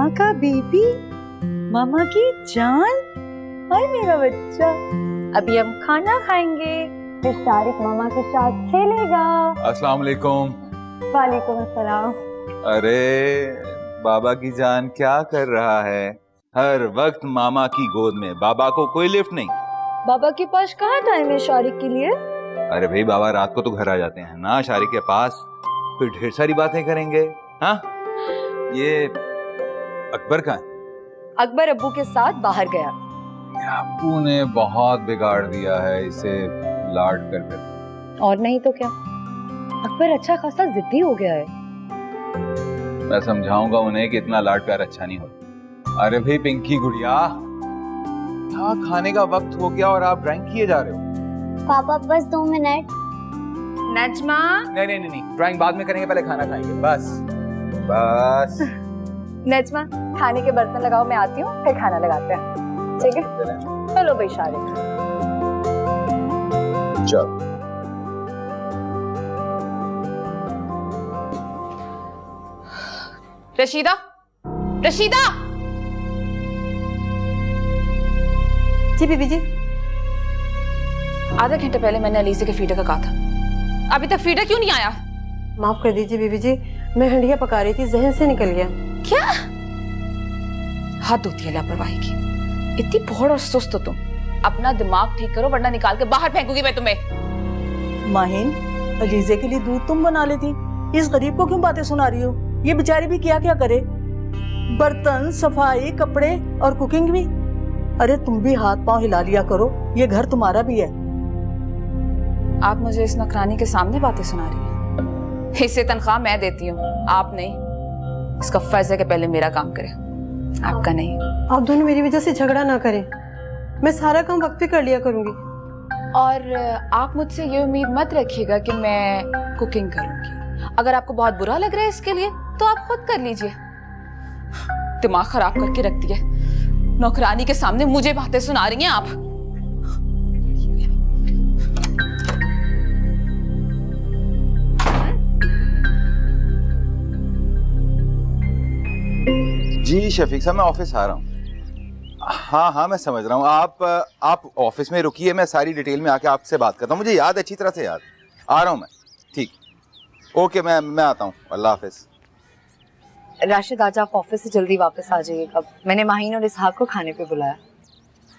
मामा का बेबी, मामा की जान, हाय मेरा बच्चा। अभी हम खाना खाएंगे, फिर शारिक मामा के साथ खेलेगा। अस्सलाम वालेकुम। वालेकुम अस्सलाम। अरे बाबा की जान क्या कर रहा है? हर वक्त मामा की गोद में, बाबा को कोई लिफ्ट नहीं। बाबा के पास कहाँ टाइम है शारिक के लिए? अरे भाई बाबा रात को तो घर आ जाते हैं ना शारिक के पास, फिर ढेर सारी बातें करेंगे। हाँ ये अकबर कहाँ है? अकबर अब्बू के साथ बाहर गया। अब्बू ने बहुत बिगाड़ दिया है इसे लाड कर कर। और नहीं तो क्या, अकबर अच्छा खासा जिद्दी हो गया है। मैं समझाऊंगा उन्हें कि इतना लाड प्यार अच्छा नहीं होता। अरे भाई पिंकी गुड़िया, हाँ खाने का वक्त हो गया और आप ड्राइंग किए जा रहे हो। पापा बस 2 मिनट। नजमा, नहीं, ड्राइंग बाद में करेंगे, पहले खाना खाएंगे। बस नजमा खाने के बर्तन लगाओ, मैं आती हूँ, फिर खाना लगाते हैं। ठीक है चलो भाई शारिक। चलो रशीदा, रशीदा। जी बीबी जी। आधा घंटे पहले मैंने अलीसे के फीडर का कहा था, अभी तक फीडर क्यों नहीं आया? माफ कर दीजिए बीबी जी, मैं हंडिया पका रही थी, जहन से निकल गया। क्या हद होती है लापरवाही की, इतनी भोड़ और सुस्त हो तुम। अपना दिमाग ठीक करो वरना निकाल के बाहर फेंकूंगी मैं तुम्हें। माहिन, अलीजे के लिए दूध तुम बना लेती, इस गरीब को क्यों बातें सुना रही हो? ये बेचारी भी क्या क्या करे, बर्तन, सफाई, कपड़े और कुकिंग भी। अरे तुम भी हाथ पांव हिला लिया करो, ये घर तुम्हारा भी है। आप मुझे इस नौकरानी के सामने बातें सुना रही हैं। इसे तनख्वाह मैं देती हूँ, आप नहीं। इसका फर्ज है कि पहले मेरा काम करे, आपका नहीं। आप दोनों मेरी वजह से झगड़ा ना करें, मैं सारा काम वक्त पे कर लिया करूंगी। और आप मुझसे ये उम्मीद मत रखिएगा कि मैं कुकिंग करूंगी। अगर आपको बहुत बुरा लग रहा है इसके लिए तो आप खुद कर लीजिए। दिमाग खराब करके रखती है, नौकरानी के सामने मुझे बातें सुना रही हैं आप। जी शफीक साहब, मैं ऑफिस आ रहा हूँ। हाँ मैं समझ रहा हूँ। आप ऑफिस में रुकिए, मैं सारी डिटेल में आके आपसे बात करता हूँ। मुझे याद अच्छी तरह से याद, आ रहा हूँ मैं। ठीक, ओके, मैं आता हूँ। अल्लाह हाफिज। राशिद आज आप ऑफिस से जल्दी वापस आ जाइएगा, मैंने माहीन और इसहाक को खाने पे बुलाया।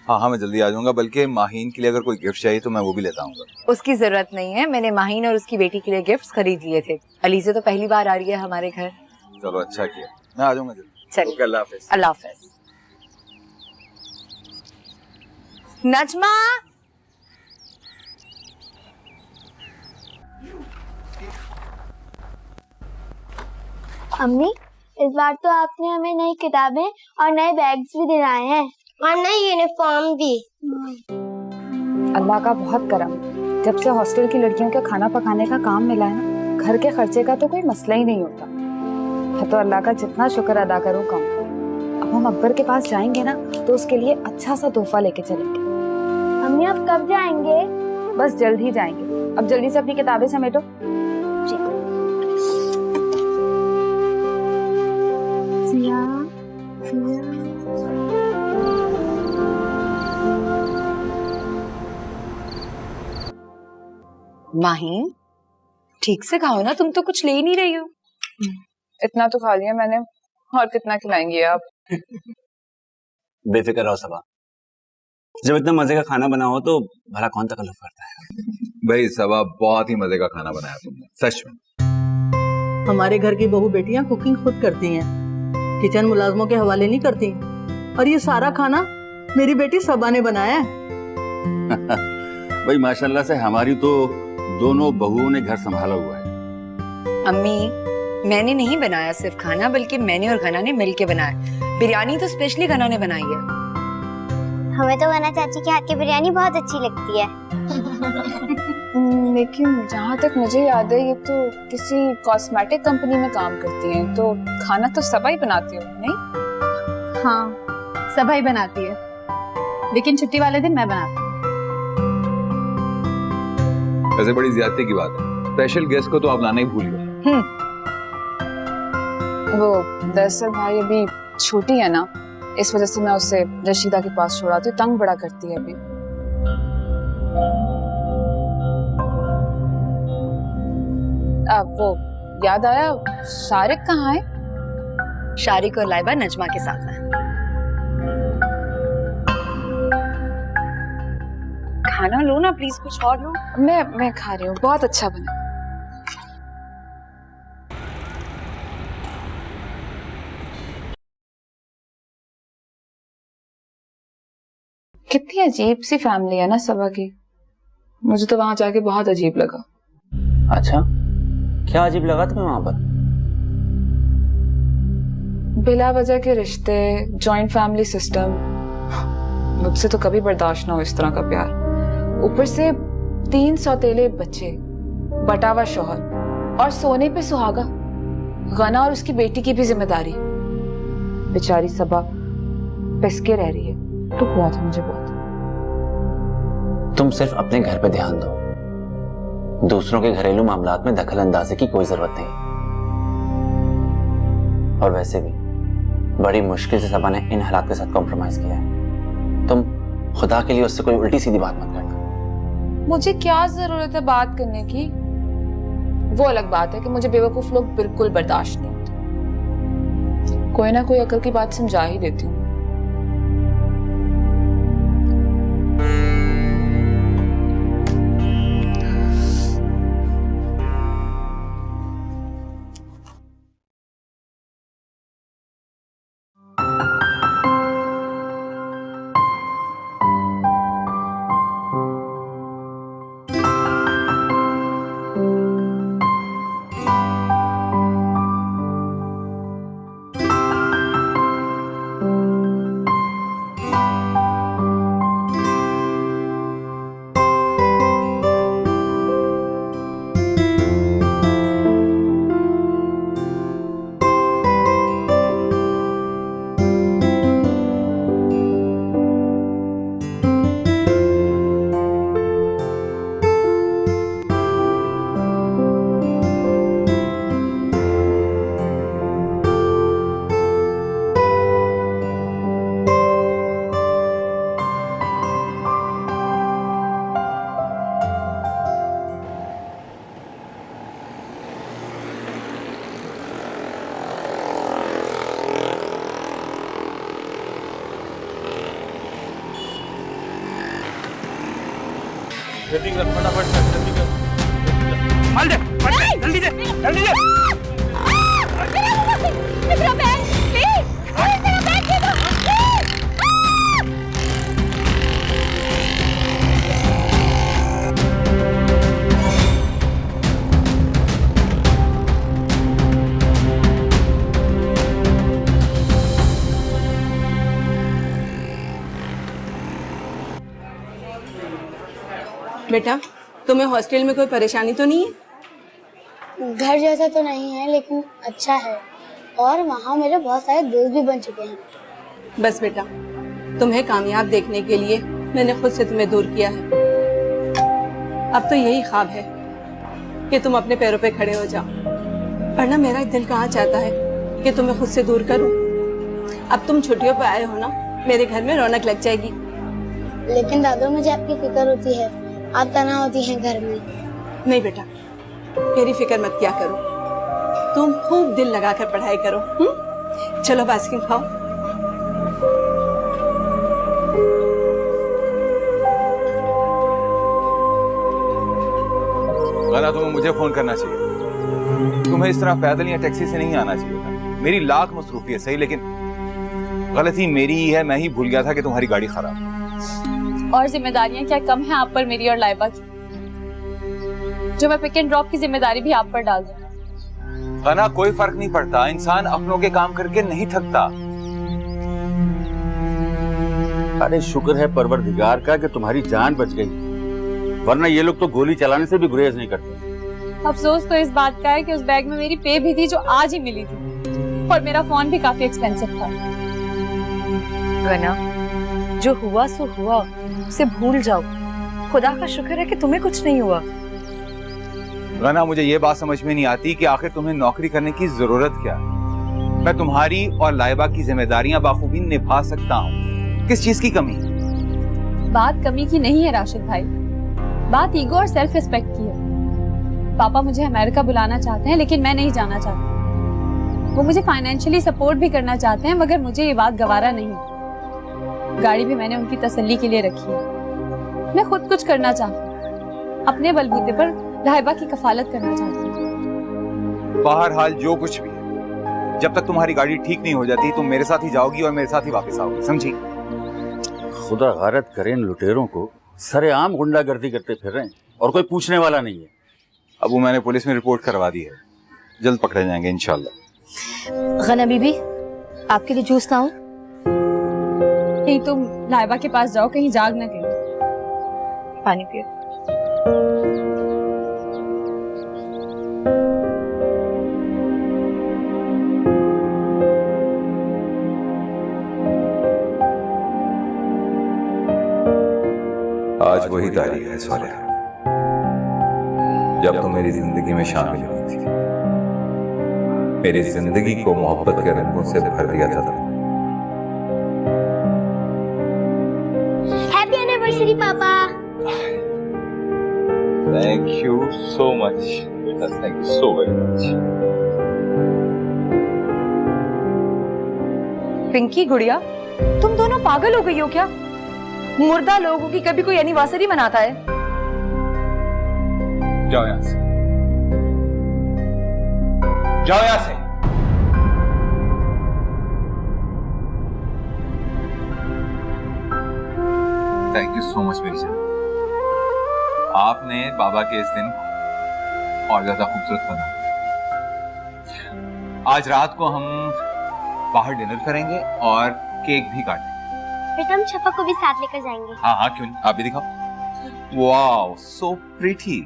हाँ मैं जल्दी आ जाऊंगा, बल्कि माहीन के लिए अगर कोई गिफ्ट चाहिए तो मैं वो भी लेता हूँ। उसकी जरूरत नहीं है, मैंने माहीन और उसकी बेटी के लिए गिफ्ट्स खरीद लिए थे। अलीज़े तो पहली बार आ रही है हमारे घर। चलो अच्छा किया, मैं आ जाऊंगा जल्दी। चलिए, अल्लाह हाफिज। अल्लाह हाफिज। नजमा, अम्मी, इस बार तो आपने हमें नई किताबें और नए बैग्स भी दिलाए हैं और नई यूनिफॉर्म भी। अल्लाह का बहुत करम, जब से हॉस्टल की लड़कियों के खाना पकाने का काम मिला है ना, घर के खर्चे का तो कोई मसला ही नहीं होता है। तो अल्लाह का जितना शुक्र अदा करूं कम। अब हम अकबर के पास जाएंगे ना तो उसके लिए अच्छा सा तोहफा लेके चलेंगे। अम्मी आप कब जाएंगे? बस जल्द ही जाएंगे। अब जल्दी से अपनी किताबें समेटो। माहीन ठीक से खाओ ना, तुम तो कुछ ले ही नहीं रही हो। इतना तो खा लिया मैंने, और कितना खिलाएंगे आप? बेफिक्र रहो सबा, जब इतना मजे का खाना बना हो तो भला कौन तकल्लुफ करता है। भाई सबा बहुत ही मजे का खाना बनाया तुमने, सच में। हमारे घर की बहू बेटियां कुकिंग खुद करती हैं, किचन मुलाजमों के हवाले नहीं करती। और ये सारा खाना मेरी बेटी सबा ने बनाया है। भाई माशाल्लाह से हमारी तो दोनों बहुओं ने घर संभाला हुआ है। अम्मी, मैंने नहीं बनाया सिर्फ खाना, बल्कि मैंने और घना ने मिलके बनाया। बिरयानी तो स्पेशली घना ने बनाई है। हमें तो घना चाची के हाथ की बिरयानी बहुत अच्छी लगती है। लेकिन जहाँ तक मुझे याद है ये तो किसी कॉस्मेटिक कंपनी में काम करती हैं, तो खाना तो सबा ही बनाती हो नहीं? हाँ सबा ही बनाती है, लेकिन छुट्टी वाले दिन मैं बनाती हूँ। वैसे बड़ी ज्यादती की बात है, स्पेशल गेस्ट को तो आप लाना ही भूल गए। वो दरअसल भाई अभी छोटी है ना, इस वजह से मैं उसे रशीदा के पास छोड़ाती हूँ, तंग बड़ा करती है अभी। अब वो याद आया, शारिक कहाँ है? शारिक और लाइबा नजमा के साथ हैं। खाना लो ना प्लीज, कुछ और लो। मैं खा रही हूँ, बहुत अच्छा बना। कितनी अजीब सी फैमिली है ना सबा की। मुझे तो वहां जाके बहुत अजीब लगा। अच्छा, क्या अजीब लगा तुम्हें वहां पर? बिला वजह के रिश्ते, जॉइंट फैमिली सिस्टम, मुझसे तो कभी बर्दाश्त ना हो इस तरह का प्यार। ऊपर से 3 सौतेले बच्चे, बटावा शौहर और सोने पे सुहागा। गना और उसकी बेटी की भी जिम्मेदारी। बेचारी सबा पिसके रह रही है। दुख हुआ था मुझे बहुत। तुम सिर्फ अपने घर पे ध्यान दो, दूसरों के घरेलू मामलात में दखल अंदाजी की कोई जरूरत नहीं। और वैसे भी बड़ी मुश्किल से सबा ने इन हालात के साथ कॉम्प्रोमाइज किया है। तुम खुदा के लिए उससे कोई उल्टी सीधी बात मत करना। मुझे क्या जरूरत है बात करने की? वो अलग बात है कि मुझे बेवकूफ लोग बिल्कुल बर्दाश्त नहीं होते। कोई ना कोई अकल की बात समझा ही देती हूँ। जल्दी कर, फटाफट कर, जल्दी कर। माल दे, जल्दी दे, जल्दी दे। मेरा बैग प्लीज, मेरा बैग दे दो बेटा, तुम्हें हॉस्टल में कोई परेशानी तो नहीं है? घर जैसा तो नहीं है लेकिन अच्छा है, और वहाँ मेरे बहुत सारे दोस्त भी बन चुके हैं। बस बेटा, तुम्हें कामयाब देखने के लिए मैंने खुद से तुम्हें दूर किया है। अब तो यही ख्वाब है कि तुम अपने पैरों पे खड़े हो जाओ, वरना मेरा दिल कहाँ चाहता है कि तुम्हें खुद से दूर करूं। अब तुम छुट्टियों पे आए हो ना, मेरे घर में रौनक लग जाएगी। लेकिन दादू, मुझे आपकी फिक्र होती है, आप तनाव होती हैं घर में। नहीं बेटा, मेरी फिक्र मत किया करो, तुम खूब दिल लगाकर पढ़ाई करो। चलो आइसक्रीम खाओ। गना, तुम्हें मुझे फोन करना चाहिए। तुम्हें इस तरह पैदल या टैक्सी से नहीं आना चाहिए था। मेरी लाख मसरूफियत सही, लेकिन गलती मेरी ही है। मैं ही भूल गया था कि तुम्हारी गाड़ी खराब है। और जिम्मेदारियां क्या कम है आप पर मेरी और लाइबा की, जो मैं पिक एंड ड्रॉप की जिम्मेदारी भी आप पर डाल दूं। गना, कोई फर्क नहीं पड़ता। इंसान अपनों के काम करके नहीं थकता। अरे शुक्र है परवरदिगार का कि तुम्हारी जान बच गई, वरना ये लोग तो गोली चलाने से भी गुरेज नहीं करते। अफसोस तो इस बात का है कि उस बैग में मेरी पे भी थी जो आज ही मिली थी, और मेरा फोन भी काफी एक्सपेंसिव था। गना, जो हुआ सो हुआ, उसे भूल जाओ। खुदा का शुक्र है कि तुम्हें कुछ नहीं हुआ। गना, मुझे ये बात समझ में नहीं आती कि आखिर तुम्हें नौकरी करने की जरूरत क्या है। मैं तुम्हारी और लाइबा की जिम्मेदारियां बाखूबी निभा सकता हूँ। किस चीज की कमी? बात कमी की नहीं है राशिद भाई, बात ईगो और सेल्फ रिस्पेक्ट की है। पापा मुझे अमेरिका बुलाना चाहते हैं लेकिन मैं नहीं जाना चाहती। वो मुझे फाइनेंशियली सपोर्ट भी करना चाहते हैं मगर मुझे ये बात गवारा नहीं। गाड़ी भी मैंने उनकी तसल्ली के लिए रखी है। मैं खुद कुछ करना चाहती हूँ, अपने बलबूते पर लाइबा की कफालत करना चाहती हूँ। बहरहाल जो कुछ भी है, जब तक तुम्हारी गाड़ी ठीक नहीं हो जाती तुम मेरे साथ ही जाओगी और मेरे साथ ही वापस आओगी, समझी? खुदा गारत करे इन लुटेरों को, सरेआम गुंडागर्दी करते फिर रहे हैं और कोई पूछने वाला नहीं है। अब वो मैंने पुलिस में रिपोर्ट करवा दी है, जल्द पकड़े जाएंगे इंशाल्लाह। गना बीबी, आपके लिए जूस लाऊं? नहीं, तुम लाइबा के पास जाओ, कहीं जाग ना कहीं। पानी पियो। आज वही तारीख है सोनिया जब तुम मेरी जिंदगी में शामिल हुई थी। मेरी जिंदगी को मोहब्बत के रंगों से भर दिया था। हैप्पी एनिवर्सरी पापा। थैंक यू सो मच बेटा, thank you so very much. Pinky गुड़िया, तुम दोनों पागल हो गई हो क्या? मुर्दा लोगों की कभी कोई एनिवर्सरी मनाता है? जाओ यहां से, जाओ यहां से। थैंक यू सो मच मेरी जान, आपने बाबा के इस दिन और ज्यादा खूबसूरत बना। आज रात को हम बाहर डिनर करेंगे और केक भी काटेंगे। बेटा हम शफा को भी साथ लेकर जाएंगे। हाँ हाँ क्यों नहीं, आप भी दिखाओ। Wow so pretty.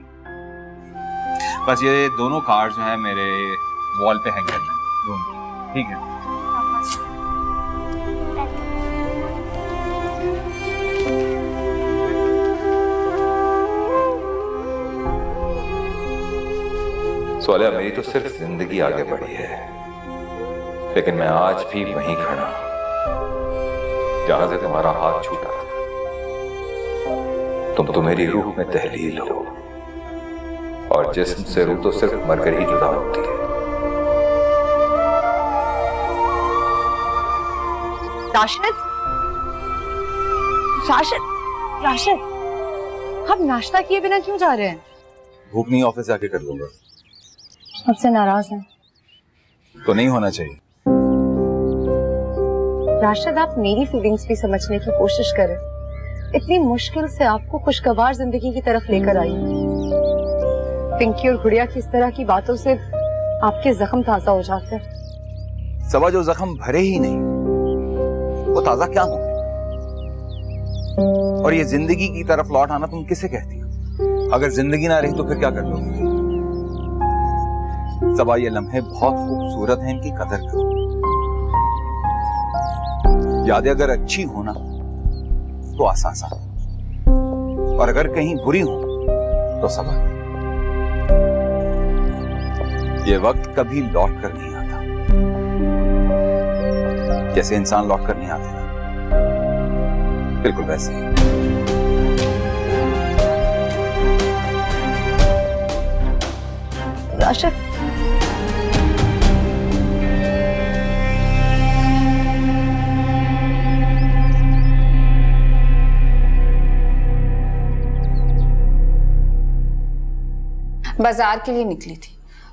बस ये दोनों कार्ड जो है मेरे वॉल पे हैंग करना है, ठीक है? सोनिया, मेरी तो सिर्फ जिंदगी आगे बढ़ी है, लेकिन मैं आज भी वहीं खड़ा जहां से तुम्हारा हाथ छूटा। तुम तो मेरी रूह में तहलील हो और जिस्म से रूह तो सिर्फ मरकर ही जुदा होती है। राशिद, राशिद, राशिद, हम नाश्ता किए बिना क्यों जा रहे हैं? भूख नहीं, ऑफिस जाके कर लूंगा। सबसे नाराज हैं। तो नहीं होना चाहिए। राशिद, आप मेरी फीलिंग्स भी समझने की कोशिश करें। इतनी मुश्किल से आपको खुशगवार जिंदगी की तरफ लेकर आई। पिंकी और गुड़िया की इस तरह की बातों से आपके जख्म ताजा हो जाते हैं। सबा, जो जख्म भरे ही नहीं वो ताजा क्या हो? और ये जिंदगी की तरफ लौट आना तुम किसे कहती हो? अगर जिंदगी ना रही तो फिर क्या कर लोगे? सबा, ये लम्हे बहुत खूबसूरत हैं, इनकी कदर करो। यादें अगर अच्छी हो ना तो आसासा, और अगर कहीं बुरी हो तो सबा। ये वक्त कभी लौट कर नहीं आता, जैसे इंसान लौट कर नहीं आते ना, बिल्कुल वैसे ही। राशिद, बाजार के लिए निकली थी,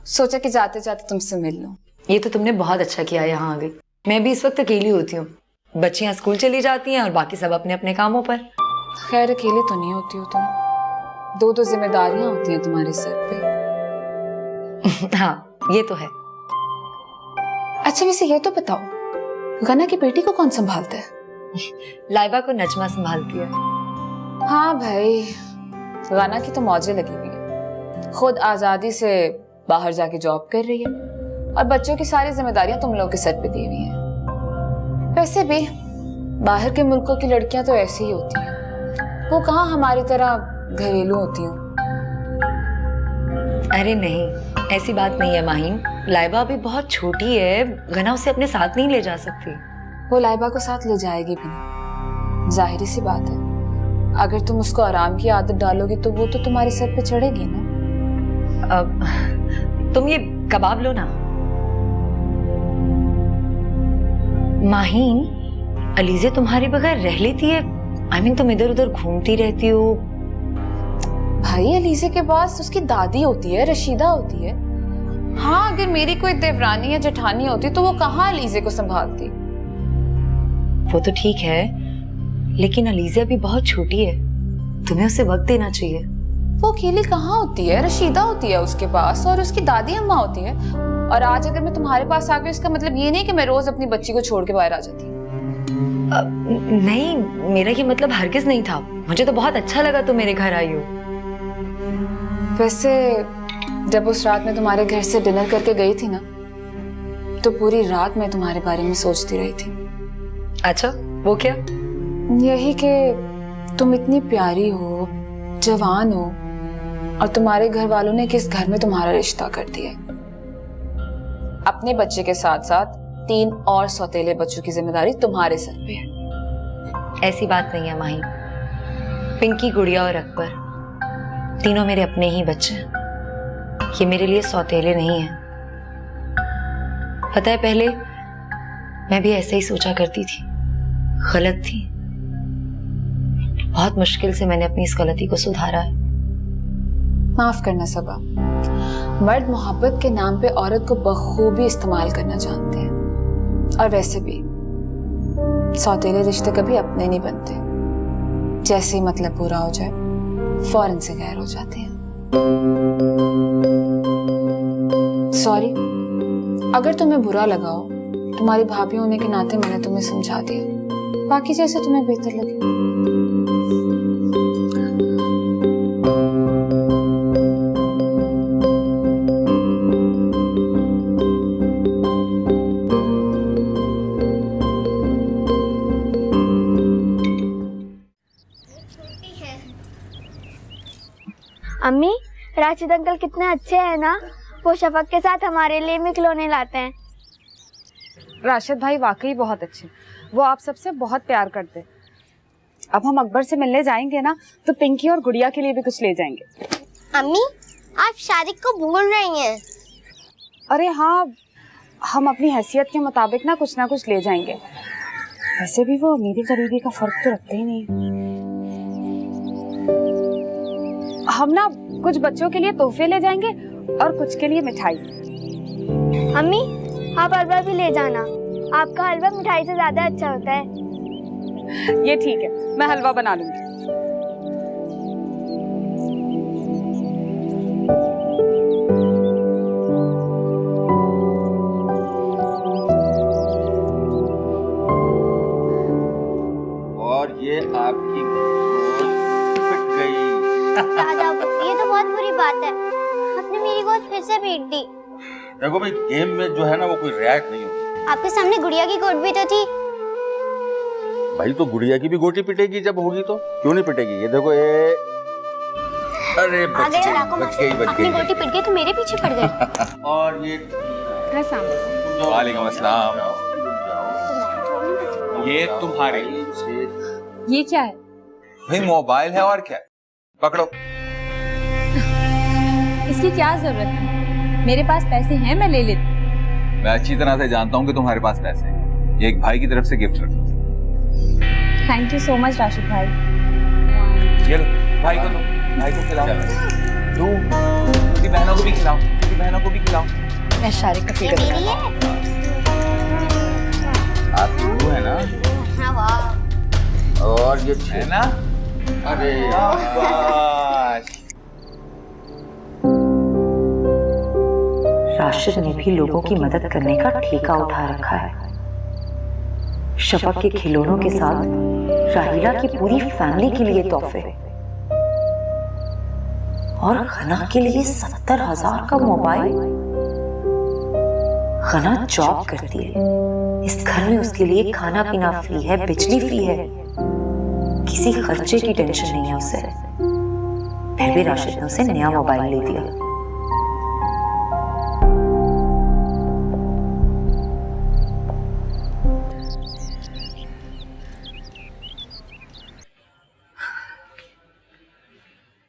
सोचा कि जाते जाते तुमसे मिल लूं। ये तो तुमने बहुत अच्छा किया यहाँ आ गई। मैं भी इस वक्त अकेली होती हूँ, बच्चियाँ स्कूल चली जाती हैं और बाकी सब अपने अपने कामों पर। खैर अकेली तो नहीं होती हो तुम, दो दो जिम्मेदारियां होती हैं तुम्हारे सर पे। हाँ ये तो है। अच्छा वैसे ये तो बताओ, गना की बेटी को कौन संभालता है? लाइबा को नजमा संभालती है। हाँ भाई, गना की तो मौजें लगी हुई है, खुद आजादी से बाहर जाके जॉब कर रही है और बच्चों की सारी जिम्मेदारियां तुम लोगों के सर पे दी हुई हैं। वैसे भी बाहर के मुल्कों की लड़कियां तो ऐसी ही होती हैं, वो कहाँ हमारी तरह घरेलू होती हैं। अरे नहीं, ऐसी बात नहीं है माहीन। लाइबा अभी बहुत छोटी है, गना उसे अपने साथ नहीं ले जा सकती। वो लाइबा को साथ ले जाएगी भी नहीं, जाहिर सी बात है। अगर तुम उसको आराम की आदत डालोगी तो वो तो तुम्हारे सर पे चढ़ेगी ना। अब तुम ये कबाब लो ना। माहीन, अलीज़े तुम्हारे बगैर रह लेती है? I mean, तुम इधर उधर घूमती रहती हो। भाई अलीज़े के पास उसकी दादी होती है, रशीदा होती है। हाँ, अगर मेरी कोई देवरानी या जेठानी होती तो वो कहाँ अलीज़े को संभालती। वो तो ठीक है, लेकिन अलीज़े अभी बहुत छोटी है, तुम्हें उसे वक्त देना चाहिए। वो अकेली कहाँ होती है, रशीदा होती है उसके पास और उसकी दादी अम्मा होती है। और आज अगर मैं तुम्हारे पास आ गई, इसका मतलब ये नहीं कि मैं रोज अपनी बच्ची को छोड़ के बाहर आ जाती। नहीं, मेरा ये मतलब हरगिज नहीं था। मुझे तो बहुत अच्छा लगा तुम मेरे घर आई हो। वैसे जब उस रात मैं तुम्हारे घर से डिनर करके गई थी ना, तो पूरी रात मैं तुम्हारे बारे में सोचती रही थी। अच्छा, वो क्या? यही कि तुम इतनी प्यारी हो, जवान हो, और तुम्हारे घर वालों ने किस घर में तुम्हारा रिश्ता कर दिया। अपने बच्चे के साथ साथ 3 और सौतेले बच्चों की जिम्मेदारी तुम्हारे सर पे है। ऐसी बात नहीं है माही। पिंकी, गुड़िया और अकबर तीनों मेरे अपने ही बच्चे हैं। ये मेरे लिए सौतेले नहीं हैं। पता है, पहले मैं भी ऐसे ही सोचा करती थी, गलत थी। बहुत मुश्किल से मैंने अपनी इस गलती को सुधारा है। माफ करना सबा, मर्द मोहब्बत के नाम पे औरत को बखूबी इस्तेमाल करना जानते हैं। और वैसे भी सौतेले रिश्ते कभी अपने नहीं बनते। जैसे ही मतलब पूरा हो जाए, फौरन से गैर हो जाते हैं। सॉरी, अगर तुम्हें बुरा लगा हो, तुम्हारी भाभी होने के नाते मैंने तुम्हें समझा दिया। बाकी जैसे तुम्हें बेहतर लगे। अम्मी, राशिद अंकल कितने अच्छे हैं ना। वो शफक के साथ हमारे लिए भी खिलौने लाते हैं। राशिद भाई वाकई बहुत अच्छे, वो आप सबसे बहुत प्यार करते। अब हम अकबर से मिलने जाएंगे ना, तो पिंकी और गुड़िया के लिए भी कुछ ले जाएंगे। अम्मी, आप शादी को भूल रही हैं। अरे हाँ, हम अपनी हैसियत के मुताबिक ना कुछ ले जाएंगे। वैसे भी वो अमीरी गरीबी का फर्क तो रखते ही नहीं। हम ना कुछ बच्चों के लिए तोहफे ले जाएंगे और कुछ के लिए मिठाई। अम्मी, आप हलवा भी ले जाना। आपका हलवा मिठाई से ज्यादा अच्छा होता है। ये ठीक है, मैं हलवा बना लूंगी। और ये आपकी पिट गई। ये तो बहुत बुरी बात है। आपने मेरी गोद फिर से पीट दी। देखो भाई, गेम में जो है ना वो कोई रिएक्ट नहीं होती। आपके सामने गुड़िया की गोद भी तो थी। भाई तो गुड़िया की भी गोटी पिटेगी जब होगी तो, क्यों नहीं पिटेगी? ये देखो ये, अरे बच गई। अपनी गोटी पिट गई तो मेरे पीछे पड़ गए। और ये वालेकुम अस्सलाम। ये तुम्हारे ये क्या है? भाई मोबाइल है और क्या है? पकड़ो। इसकी क्या जरूरत है? मेरे पास पैसे हैं, मैं ले लेती। मैं अच्छी तरह से जानता हूँ कि तुम्हारे पास पैसे हैं। ये एक भाई की तरफ से गिफ्ट रखो। Thank you so much Rashid भाई। ये लो, भाई को दो, भाई को खिलाओ। दो, अपनी बहनों को भी खिलाओ, अपनी बहनों को भी खिलाओ। मैं शारिक का फिक्र कर रहा हूँ। आप दो है ना? हाँ, वाह। और ये है ना? अरे शाबाश। राशिद ने भी लोगों की मदद करने का ठेका उठा रखा है। शफक के खिलौनों के साथ राहिला की पूरी फैमिली के लिए तोहफे, और गना के लिए 70,000 का मोबाइल। गना जॉब करती है, इस घर में उसके लिए खाना पीना फ्री है, बिजली फ्री है, किसी खर्चे की टेंशन नहीं है उसे। फिर भी राशिद ने उसे नया मोबाइल ले दिया।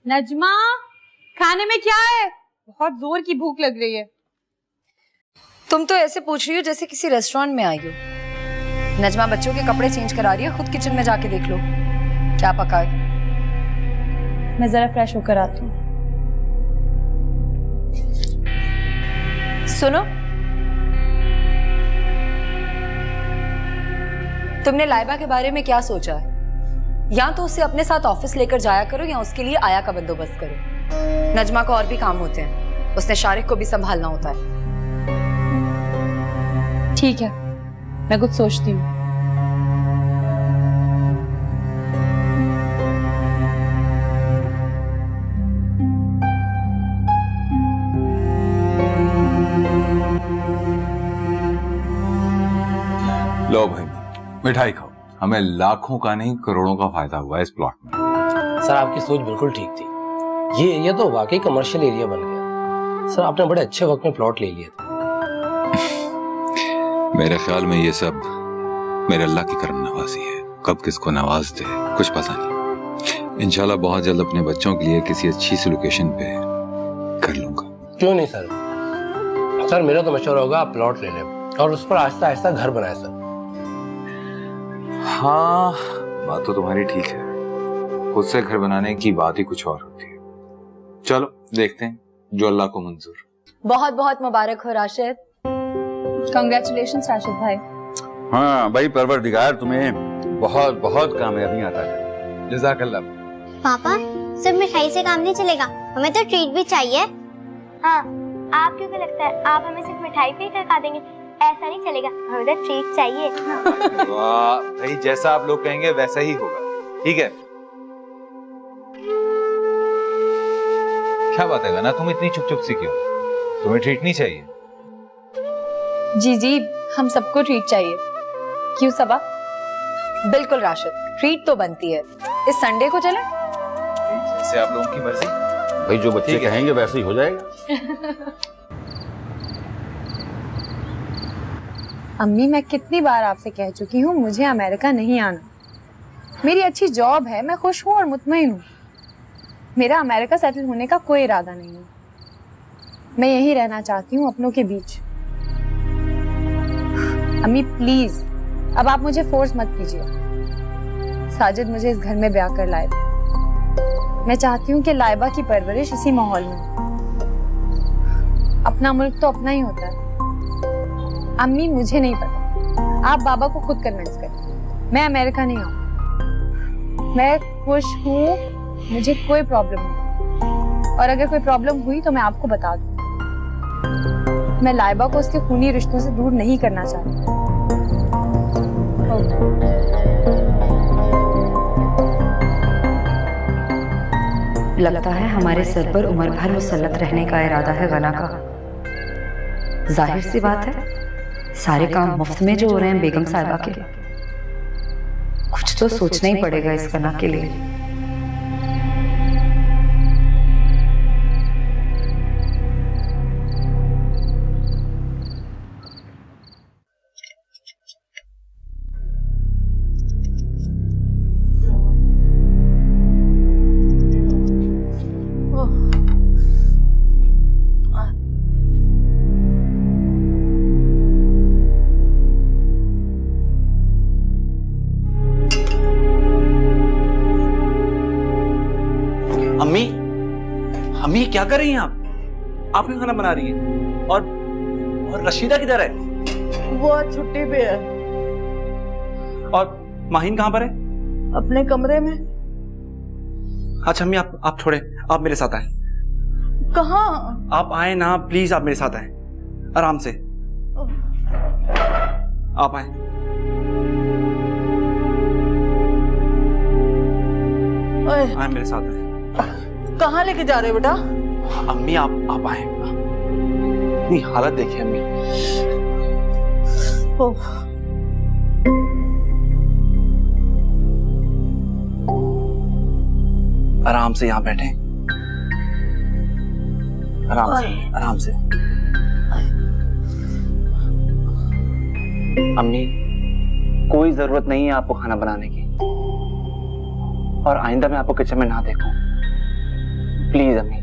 नजमा, खाने में क्या है? बहुत जोर की भूख लग रही है। तुम तो ऐसे पूछ रही हो जैसे किसी रेस्टोरेंट में आई हो। नजमा बच्चों के कपड़े चेंज करा रही है, खुद किचन में जाके देख लो क्या पका है। मैं जरा फ्रेश होकर आती हूँ। सुनो, तुमने लाइबा के बारे में क्या सोचा है? या तो उसे अपने साथ ऑफिस लेकर जाया करो या उसके लिए आया का बंदोबस्त करो। नजमा को और भी काम होते हैं, उसने शारिक को भी संभालना होता है। ठीक है, मैं कुछ सोचती हूँ। लो भाई, मिठाई खाओ। हमें लाखों का नहीं करोड़ों का फायदा हुआ है इस प्लॉट में। सर आपकी सोच बिल्कुल ठीक थी। ये एरिया तो वाकई कमर्शियल एरिया बन गया। सर आपने बड़े अच्छे वक्त में प्लॉट ले लिया था। मेरे ख्याल में ये सब मेरे अल्लाह की करम नवाजी है। कब किसको नवाज दे कुछ पता नहीं। इंशाल्लाह बहुत जल्द अपने बच्चों के लिए किसी अच्छी सी लोकेशन पे कर लूंगा। क्यों नहीं सर? सर मेरा तो मशवरा होगा आप प्लॉट ले लें और उस पर आहिस्ता आहिस्ता घर बनाए सर। हाँ, बात तो तुम्हारी ठीक है। खुद से घर बनाने की बात ही कुछ और होती है। चलो देखते हैं जो अल्लाह को मंजूर। बहुत बहुत मुबारक हो राशिद। कांग्रेचुलेशंस राशिद भाई। हाँ भाई, परवरदिगार तुम्हें बहुत बहुत कामयाबी आता है। जज़ाकल्लाह। पापा, सिर्फ मिठाई से काम नहीं चलेगा, हमें तो ट्रीट भी चाहिए। हाँ, आपको क्या लगता है आप हमें सिर्फ मिठाई पे ही करवा देंगे? ऐसा नहीं चलेगा, हमें तो ट्रीट चाहिए। वाह भाई, जैसा आप लोग कहेंगे वैसा ही होगा। ठीक है। क्या बात है ना, तुम इतनी चुप चुप सी क्यों? तुम्हें ट्रीट नहीं चाहिए? जी जी, हम सबको ट्रीट चाहिए। क्यों सबा? बिल्कुल राशिद, ट्रीट तो बनती है। इस संडे को चलें? जैसे आप लोगों की मर्जी। भाई जो बच्चे कहेंगे वैसे ही हो जाएगा। अम्मी, मैं कितनी बार आपसे कह चुकी हूँ मुझे अमेरिका नहीं आना। मेरी अच्छी जॉब है, मैं खुश हूँ और मुतमईन हूँ। मेरा अमेरिका सेटल होने का कोई इरादा नहीं है। मैं यहीं रहना चाहती हूँ अपनों के बीच। अम्मी प्लीज, अब आप मुझे फोर्स मत कीजिए। साजिद मुझे इस घर में ब्याह कर लाए। मैं चाहती हूँ कि लाइबा की परवरिश इसी माहौल में। अपना मुल्क तो अपना ही होता है। अम्मी मुझे नहीं पता, आप बाबा को खुद कन्विंस करें। मैं अमेरिका नहीं आऊँ। मैं खुश हूँ, मुझे कोई प्रॉब्लम नहीं। और अगर कोई प्रॉब्लम हुई तो मैं आपको बता दूँ। मैं लाइबा को उसके खूनी रिश्तों से दूर नहीं करना चाहती। लगता है हमारे सर पर उम्र भर मुसल्लत रहने का इरादा है गना का। जाहिर सी बात है, सारे काम मुफ्त में जो हो रहे हैं बेगम साहिबा के, कुछ तो सोचना ही पड़ेगा इस गना के लिए। अम्मी, अम्मी क्या कर रही हैं आप? आप क्यों खाना बना रही हैं? और रशीदा किधर है? वो आज छुट्टी पे है। और माहिन कहाँ पर है? अपने कमरे में। अच्छा अम्मी, आप छोड़े, आप मेरे साथ आए। कहाँ? आप आए ना प्लीज, आप मेरे साथ आए आराम से। आप आए। आए मेरे साथ आए। कहाँ लेके जा रहे हो बेटा? अम्मी आप आए। इतनी हालत देखिए अम्मी। आराम से यहाँ बैठे, आराम से। अम्मी, कोई जरूरत नहीं है आपको खाना बनाने की, और आइंदा मैं आपको किचन में ना देखूं। प्लीज अम्मी।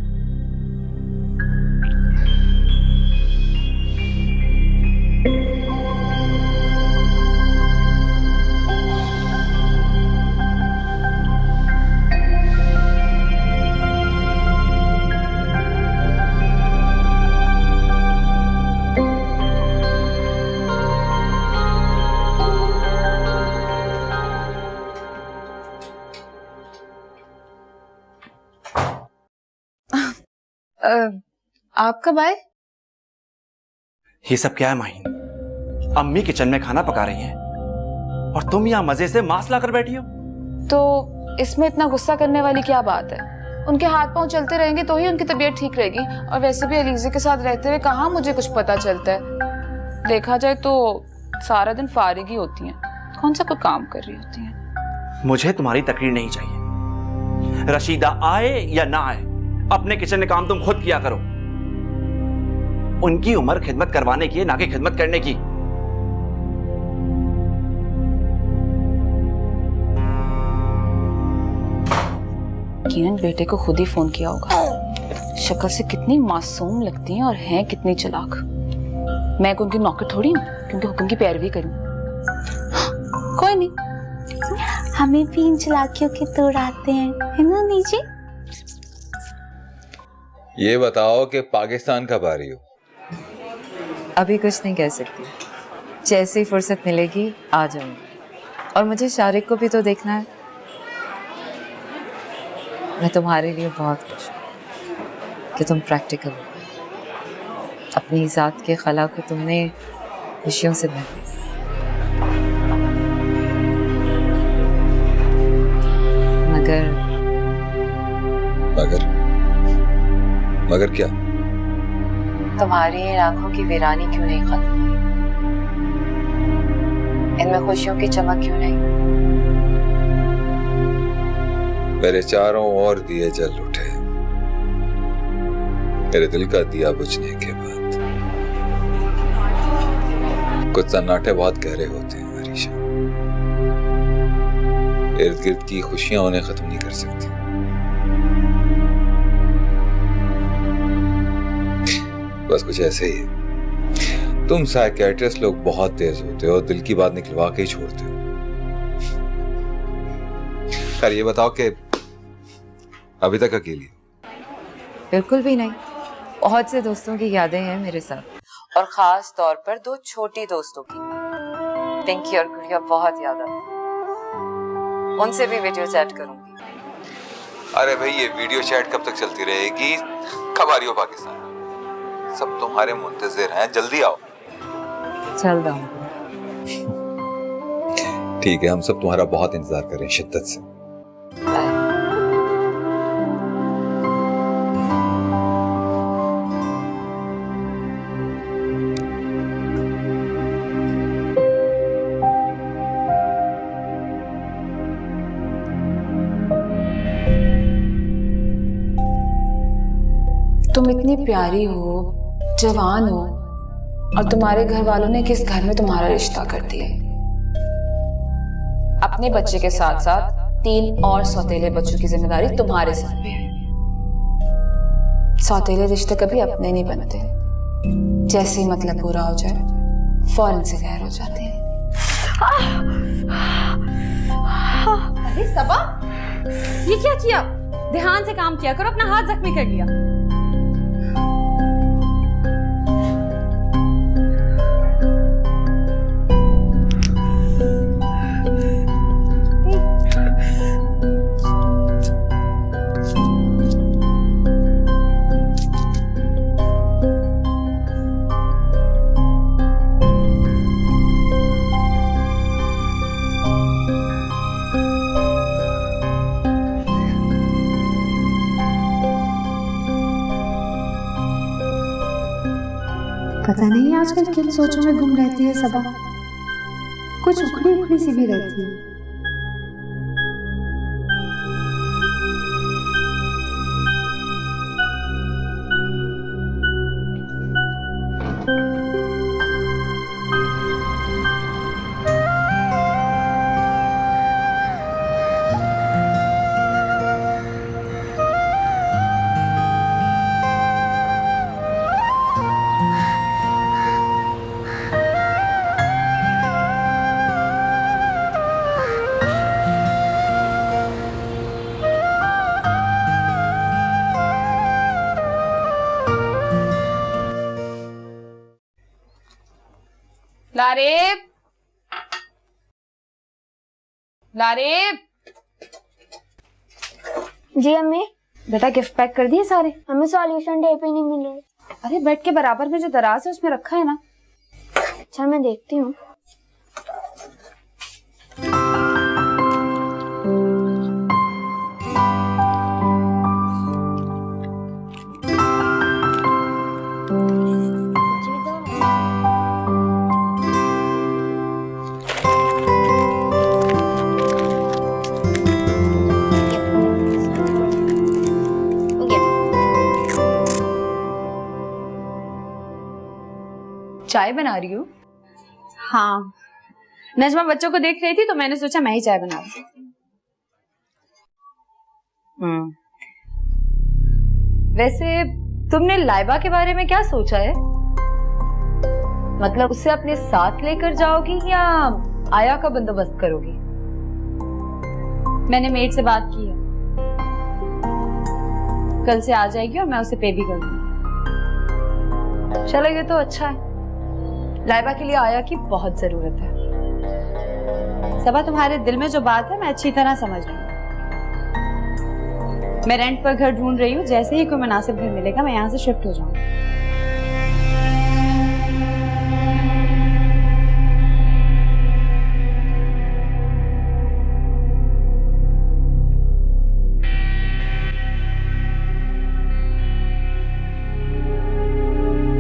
आप कब आए? ये सब क्या है माहिन? अम्मी किचन में खाना पका रही हैं और तुम यहाँ मजे से मांस लाकर बैठी हो। तो इसमें इतना गुस्सा करने वाली क्या बात है? उनके हाथ पांव चलते रहेंगे तो ही उनकी तबीयत ठीक रहेगी। और वैसे भी अलीज़े के साथ रहते हुए कहाँ मुझे कुछ पता चलता है। देखा जाए तो सारा दिन फारिग ही होती हैं, कौन सा कोई काम कर रही होती हैं। मुझे तुम्हारी तकरीर नहीं चाहिए। रशीदा आए या ना आए, अपने किचन में काम तुम खुद किया करो। उनकी उम्र खिदमत करवाने की है, ना कि खिदमत करने की। यकीनन बेटे को खुद ही फोन किया होगा। शक्ल से कितनी मासूम लगती हैं और हैं कितनी चालाक। मैं उनकी नौकर थोड़ी हूँ क्योंकि हुक्म की पैरवी करूं। कोई नहीं, हमें भी इन चालाकियों के तोड़ आते हैं, है ना नीजी? ये बताओ कि पाकिस्तान कब आ रही हो? अभी कुछ नहीं कह सकती, जैसे ही फुर्सत मिलेगी आ जाऊंगी। और मुझे शारिक को भी तो देखना है। मैं तुम्हारे लिए बहुत खुश हूँ कि तुम प्रैक्टिकल हो। अपनी ज़ात के खला को तुमने खुशियों से भर दिया। मगर मगर मगर क्या? तुम्हारी इन आंखों की वीरानी क्यों नहीं खत्म हुई? इनमें खुशियों की चमक क्यों नहीं? मेरे चारों ओर दिए जल उठे मेरे दिल का दिया बुझने के बाद। कुछ सन्नाटे बहुत गहरे होते हैं अरीशा, इर्द गिर्द की खुशियां उन्हें खत्म नहीं कर सकती। बस कुछ ऐसे ही है। तुम साइकियाट्रिस्ट लोग बहुत तेज होते हो, दिल की बात निकलवा के ही छोड़ते हो। खैर ये बताओ कि अभी तक अकेली हो? बिल्कुल भी नहीं, बहुत से दोस्तों की यादें हैं मेरे साथ, और खास तौर पर दो छोटी दोस्तों की, पिंकी और गुड़िया बहुत याद आती। उनसे भी वीडियो चैट करूंगी। अरे भाई ये वीडियो चैट कब तक चलती रहेगी? कब आ रही हो पाकिस्तान? सब तुम्हारे मुंतजिर हैं, जल्दी आओ। चल रहा ठीक है, हम सब तुम्हारा बहुत इंतजार कर रहे हैं शिद्दत से। तुम इतनी प्यारी हो, जवान हो, और तुम्हारे घर वालों ने किस घर में तुम्हारा रिश्ता कर दिया। अपने बच्चे के साथ साथ 3 और सौतेले बच्चों की जिम्मेदारी तुम्हारे सर पे है। सौतेले रिश्ते कभी अपने नहीं बनते, जैसे ही मतलब पूरा हो जाए फौरन से गैर हो जाते हैं। अरे सबा, ये क्या किया? ध्यान से काम किया करो, अपना हाथ जख्मी कर लिया। पता नहीं आजकल किन सोचों में गुम रहती है सबा, कुछ उखड़ी उखड़ी सी भी रहती है। लारेब, लारेब। जी अम्मी। बेटा गिफ्ट पैक कर दिए सारे? हमें सॉल्यूशन डे पे नहीं मिल रहे। अरे बेड के बराबर में जो दराज है उसमें रखा है ना। अच्छा मैं देखती हूँ। चाय बना रही हूँ? हाँ, नजमा बच्चों को देख रही थी तो मैंने सोचा मैं ही चाय बना दूं। वैसे तुमने लाइबा के बारे में क्या सोचा है? मतलब उसे अपने साथ लेकर जाओगी या आया का बंदोबस्त करोगी? मैंने मेड से बात की है, कल से आ जाएगी और मैं उसे पे भी कर दूंगी। चलो ये तो अच्छा है। लाइबा के लिए आया की बहुत जरूरत है। सबा, तुम्हारे दिल में जो बात है मैं अच्छी तरह समझ रही हूँ। मैं रेंट पर घर ढूंढ रही हूँ, जैसे ही कोई मुनासिब घर मिलेगा मैं यहाँ से शिफ्ट हो जाऊंगी।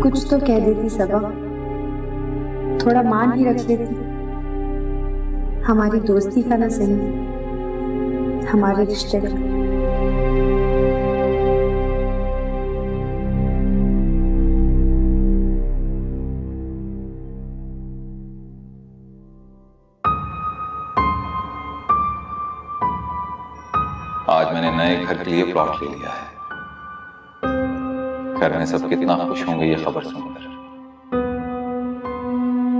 कुछ तो कह देती सबा, थोड़ा मान ही रख लेती। हमारी दोस्ती का ना सही, हमारे रिश्ते का। आज मैंने नए घर के लिए प्लॉट ले लिया है। घर में सब कितना खुश होंगे ये खबर सुनकर,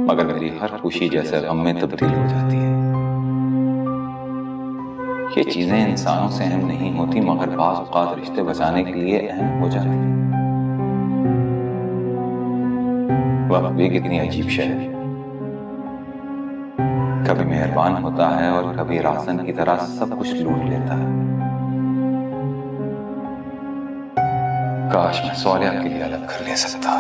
मगर मेरी हर खुशी जैसे गम में तब्दील हो जाती है। ये चीजें इंसानों से अहम नहीं होती, मगर बाज़ औक़ात रिश्ते बचाने के लिए अहम हो जाती है। वक्त भी कितनी अजीब शय है, कभी मेहरबान होता है और कभी राशन की तरह सब कुछ लूट लेता है। काश मैं सौलिया के लिए अलग कर ले सकता।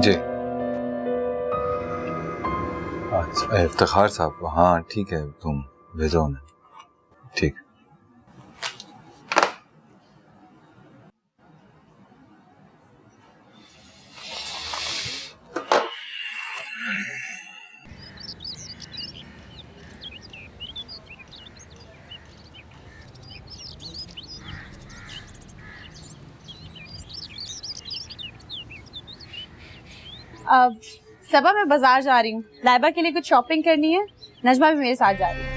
जी अच्छा, इफ्तिखार साहब, हाँ ठीक है, तुम भेजो उन्हें। ठीक। अब सबा, मैं बाजार जा रही हूँ, लाइबा के लिए कुछ शॉपिंग करनी है। नजमा भी मेरे साथ जा रही है।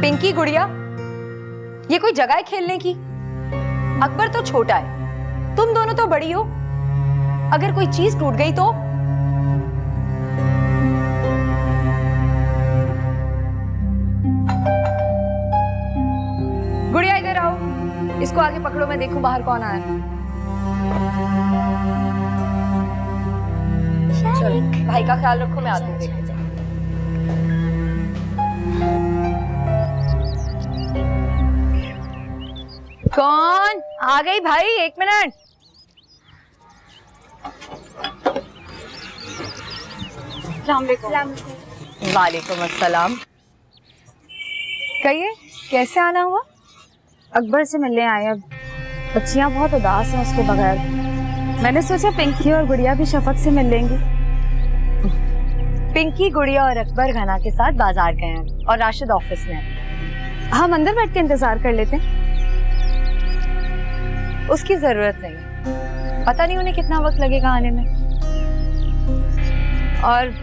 पिंकी गुड़िया, ये कोई जगह है खेलने की? अकबर तो छोटा है, तुम दोनों तो बड़ी हो। अगर कोई चीज टूट गई तो? गुड़िया इधर आओ, इसको आगे पकड़ो, मैं देखूं बाहर कौन आया है। चलो, भाई का ख्याल रखो, मैं आती हूँ देखने। कौन आ गई भाई? 1 मिनट। वालेकुम अस्सलाम। कहिए, कैसे आना हुआ? अकबर से मिलने आए। अब बच्चियां बहुत उदास हैं उसके बगैर। मैंने सोचा पिंकी और गुड़िया भी शफक से मिल लेंगी। पिंकी, गुड़िया और अकबर घना के साथ बाजार गए हैं और राशिद ऑफिस में है। हम अंदर बैठ के इंतजार कर लेते हैं। उसकी जरूरत नहीं है, पता नहीं उन्हें कितना वक्त लगेगा आने में। और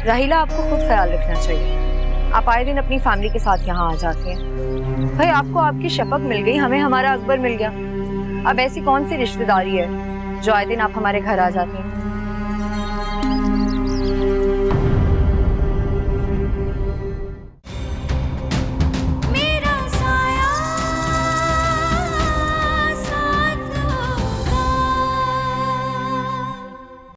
राहिला, आपको खुद ख्याल रखना चाहिए। आप आए दिन अपनी फैमिली के साथ यहाँ आ जाती हैं। भाई, आपको आपकी शफक मिल गई, हमें हमारा अकबर मिल गया। अब ऐसी कौन सी रिश्तेदारी है जो आए दिन आप हमारे घर आ जाती हैं?